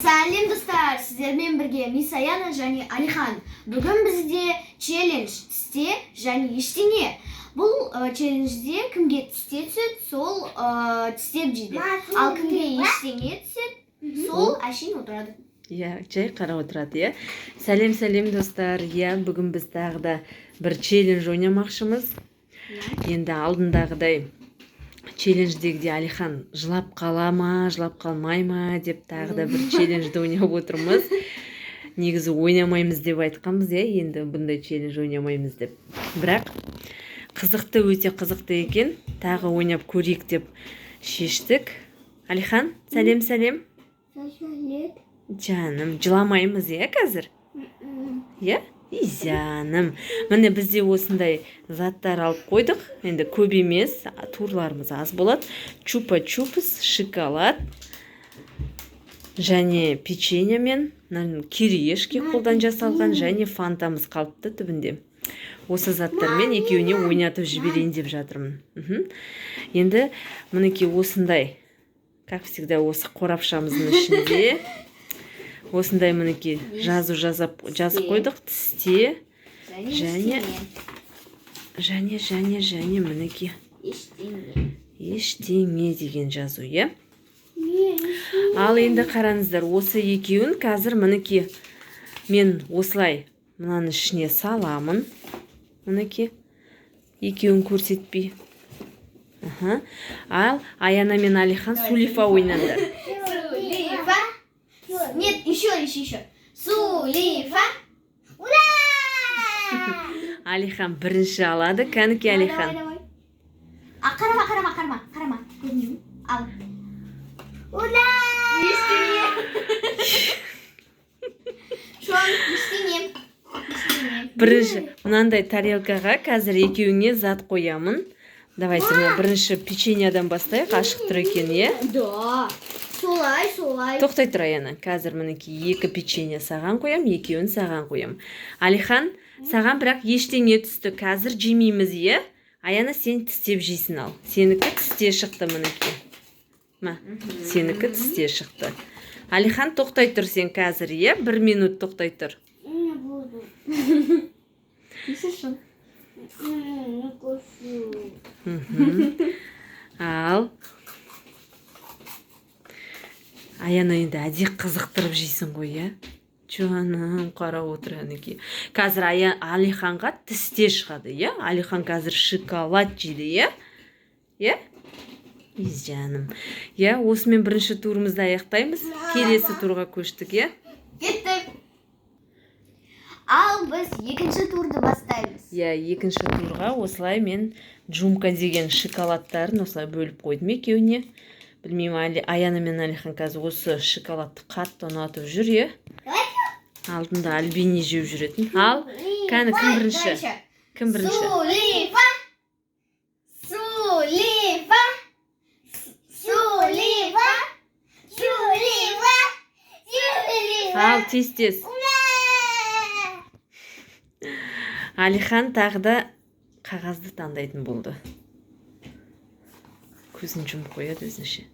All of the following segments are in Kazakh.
Сәлем достар, сіздермен бірге Мисаяна және Алихан. Бүгін бізде челлендж тісте және ештеңе. Бұл челленджде кімге тісте түседі, сол тістеп жейді. Ал кімге ештеңе түседі, сол әшейін отырады. Жай қарап отырады, Сәлем достар, бүгін біз тағы да бір челлендж ойнамақшымыз. Енді алдындағыдай челлендждегіде Алихан жылап қала ма, жылап қалмай ма деп тағы да бір челленджді ойнап отырмыз. Негізі ойнамаймыз деп айтқанбыз, енді бұндай челлендж ойнамаймыз деп. Бірақ қызықты, өте қызықты екен. Тағы ойнап көрейік деп шештік. Алихан, сәлем. Жаным, жыламаймыз, қазір? Жаным, міне бізде осындай заттар алып қойдық. Енді көп емес, турларымыз аз болады. Чупа-чупс, шоколад және печенье мен кириешки қолдан жасалған және фантамыз қалыпты түбінде. Осы заттармен екеуіне ойнатып жіберейін деп жатырмын. Енді мінекей осындай, как всегда, осы қорапшамыздың ішінде осындай мінекей жазып қойдық. Тісте және мінекей ештеңе деген жазу, Ал енді қараңыздар, осы екеуін қазір мінекей мен осылай мынаның ішіне саламын. Мінекей екеуін көрсетпей. Ал Аяна мен Алихан Сулифа ойнаңдар. Нет, еще. Сулифа. Ура! Алихан бірінші алады. Кәніке Алихан. Қарама. Ал. Ура! Ештеңе. Бірінші, мынандай тарелкаға қазір екеуіңе зат қоямын. Давайте, бірінші печеньядан бастайық, ашық тұр екен, Да. Солай. Тоқтай тұр, Аяна. Қазір мінекей екі печенье саған қоям, екеуін саған қоям. Алихан, саған бірақ ештеңе түсті. Қазір жемейміз, Аяна, сен тістеп жейсін ал. Сенікі тісте шықты мінекей. Сенікі тісте шықты. Алихан, тоқтай тұр сен қазір, 1 минут тоқтай тұр. Не буду. Не хочу. Ал. Аяна енді әдек қызықтырып жейсің ғой, Жаным, қара отыр әнеке. Қазір Алиханға тісте шығады, Алихан қазір шоколад жейді, Жаным. Осымен бірінші турымызды аяқтаймыз. Келесі турға көштік, Кеттік. Ал біз екінші турды бастаймыз. Екінші турға осылай мен джумка деген шоколадтарын осылай бөліп қойдым екеуіне. Білмеймін, Аяна мен Алихан қазір осы шоколадты қатты ұнатып жүр, Алдында Альбини жеу жүретін. Ал, кәні кім бірінші? Сулифа! Ал, тез. Алихан тағы да қағазды таңдайтын болды. Көзін жұмып қояды өзінше.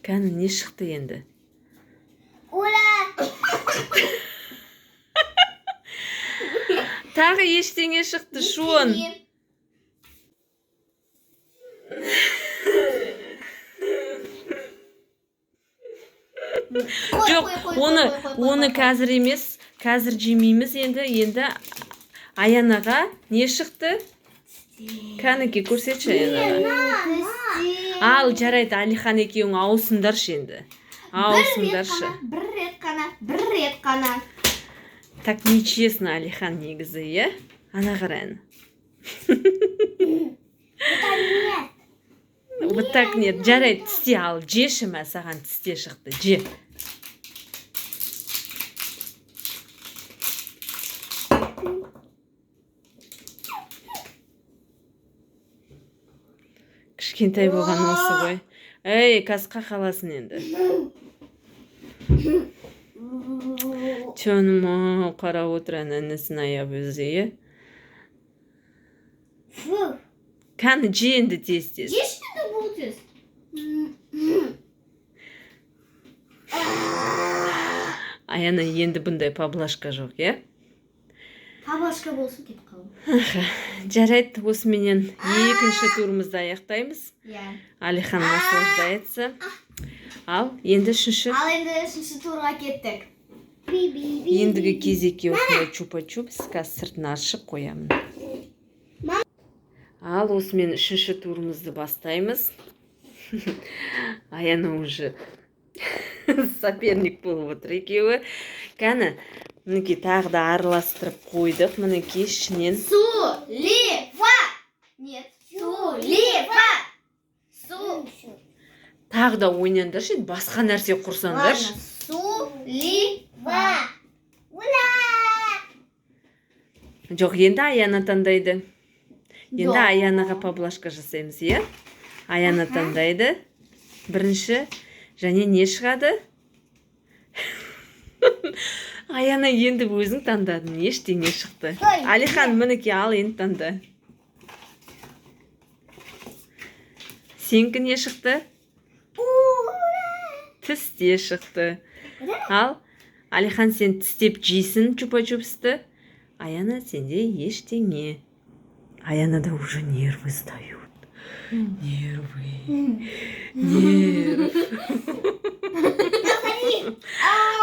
Кәні не шықты енді? Тағы ештеңе шықты, шуын. Жоқ, оны қазір емес, қазір жемейміз енді Аянаға не шықты? Кәніке көрсетші Аянаға. Ал, жарайды, Алихан екеуің ауысындаршы енді. Ауысындаршы. Бір рет қана. Так нечестно, Алихан негізі, Ана қарайын. Вот так нет. Жарайды, тісте ал, жеші ма, саған тісте шықты, же. Кішкентай болған осы ғой. Қазқа қаласын енді. Жаным, қара отыр әнісін аяп өзі, Кәні же енді тез. Ешті де бұл тез. Аяна енді бұндай поблажка жоқ, иә? Поблажка болсын кетіп қалың. Жарайды, осыменен екінші турымызды аяқтаймыз. Иә. Алихан наслаждается. Ал, енді үшінші. Ал енді үшінші турға кеттік. Ендігі кезекке осындай чупа-чупс қазір сыртын ашып қоямын. Ал, осымен үшінші турымызды бастаймыз. Аяна уже соперник болып отыр екеуі. Кәні, мінекей тағы да араластырып қойдық. Мінекей ішінен. Сулифа! Нет, Сулифа! Тағы да ойнаңдаршы, басқа нәрсе құрсаңдаршы. Сулифа! Жоқ, енді Аяна таңдайды. Енді Аянаға поблажка жасаймыз, е? Аяна таңдайды. Бірінші, және не шығады? Аяна енді өзің таңдадың, ештеңе шықты. Алихан, мінекей ал енді таңда. Сенікі не шықты? Тісте шықты. Ал, Алихан сен тістеп жейсің чупа-чупсты. Аяна сенде ештеңе. Аяна да уже нервы встают. Нервы.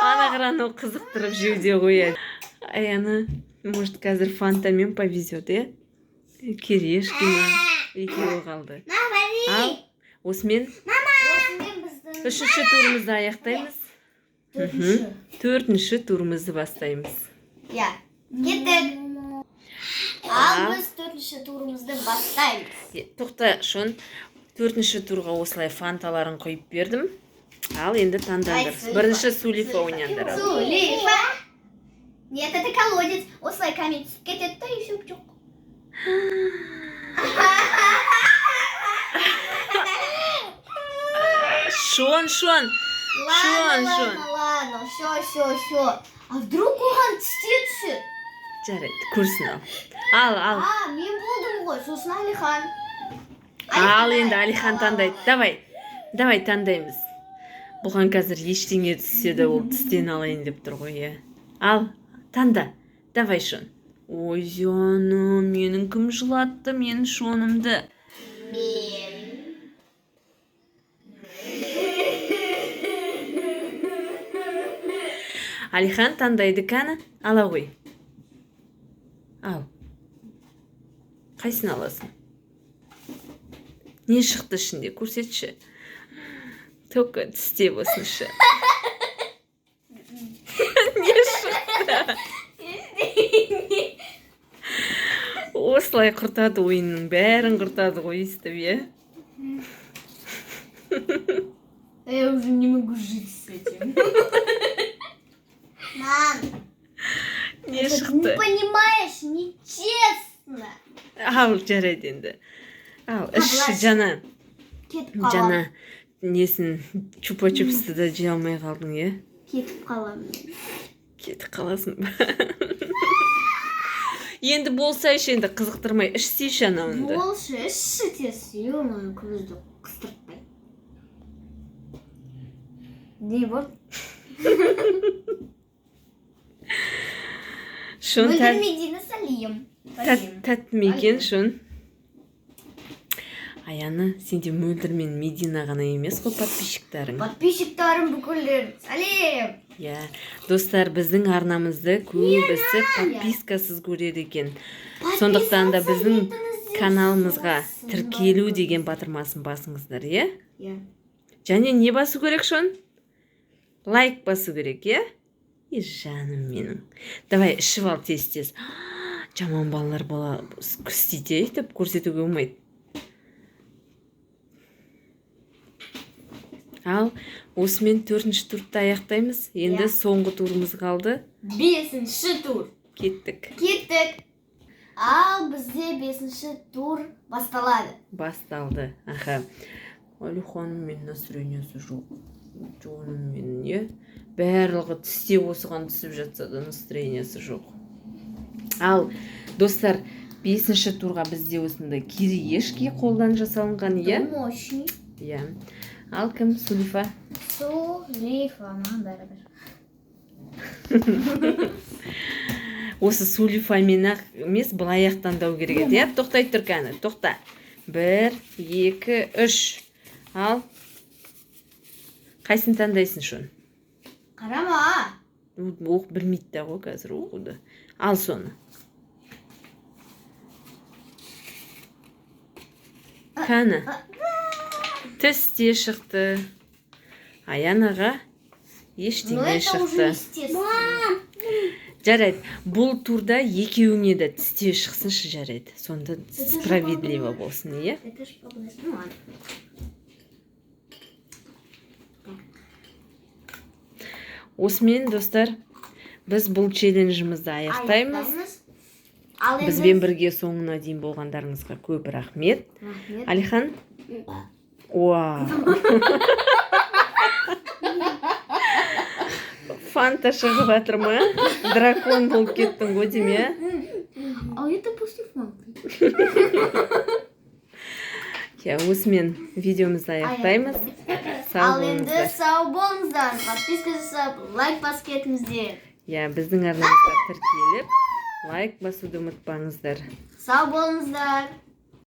Ана қараны қызықтырып жеуде қояды. Аяна, может, қазір фантамен повезет, е? Керешки ма? Екеуі қалды. Ал, осымен үшінші турымызды аяқтаймыз. Төртінші турымызды бастаймыз. Иә, кеттік. Ал біз төртінші турымызды бастаймыз. Тоқта, шон, төртінші турға осылай фанталарын қойып бердім. Ал, енді таңдаңдар. Бірінші Сулифа ойнаңдар. Сулифа! Нет, это колодец. Осылай камень түсіп кетеді, да и все жоқ. Шон. Ладно, все. А вдруг оған тісте түседі? Жарайды, көрсін ал. Ал. Мен болдым ғой, сосын Алихан. Ал, енді Алихан таңдайды. Давай таңдаймыз. Бұған қазір ештеңе түссе де ол тістен алайын деп тұр ғой, е. Ал, таңда. Давай, Шон. Ой, жаным, менің кім жылатты, менің Шонымды. Алихан таңдайды, кәні? Ала ғой. Ал. Қайсын аласың? Не шықты ішінде? Көрсетші. Только тістеп осыншы. Не шықты? Осылай құртады ойынның бәрін құртады ғой, естіп, е? Я уже не могу жить с этим. Мам, Не ты шықты? не понимаешь, нечестно. Ал, жарайды енді. Ал, ішші жана. Кетіп қалам. Жана несін чупа-чупсты да жей алмай қалдың, е? Кетіп қалам. Кетіп қаласың ба? Енді болсайшы, енді қызықтырмай ішсейші анауынды. Болшы, ішші тез. Ё-моё, көзді қыстыртпай. Не бол? Шон Мөлдірмедені салиым. тәттімекен, Шон. Аяна, сенде мөлдір мен Медина ғана емес қой подписчиктарың. Подписчиктарым бүкілдер. Салим. Иә, достар, біздің арнамызды көбісі подпискасыз көреді екен. Сондықтан да біздің каналымызға тіркелу деген батырмасын басыңыздар, е? Иә. Және не басу керек, Шон? Лайк басу керек, е? И жаным менің. Давай, ішіп ал тез-тез. Жаман балалар бола күстейді деп көрсетуге болмайды. Ал, осымен төртінші турды аяқтаймыз. Енді соңғы турымыз қалды. Бесінші тур. Кеттік. Ал бізде бесінші тур басталады. Басталды. Аха. Алиханым мен настроениясы жоқ. Жоным мен, е? Барлығы тісте осыған түсіп жатса да настроениясы жоқ. Ал, достар, бесінші турға бізде осындай кириешки қолдан жасалынған, е? Мощный. Иә. Ал кім? Сулифа? Сулифа, маған бәрібір. Осы сулифамен ақ емес, былай ақ таңдау керек еді. Иә, тоқтай тұр кәні, тоқта. 1, 2, 3. Ал. Қайсын таңдайсың шон? Қарама. Оқ білмейді да ғой қазір оқуды. Ал соны. Кәні. Тісте шықты. Аянаға ештеңе шықты. Жарайды, бұл турда екеуіңе де тісте шықсыншы жарайды. Сонда справедливо болсын, иә? Это ж поблизу. Ну ладно. Осымен, достар, біз бұл челленджімізді аяқтаймыз. Ал Бізбен бірге соңына дейін болғандарыңызға көп рахмет. Алихан? Уау! Фанта шығып жатыр ма? Дракон болып кеттің ғой деме? А это после фанты. Осымен видеомызды аяқтаймыз. Сау Ал енді болыңыздар. сау болыңыздар. Подписка жасап, лайк басып кетіңіздер. Біздің арнамызға тіркеліп, лайк басуды ұмытпаңыздар. Сау болыңыздар.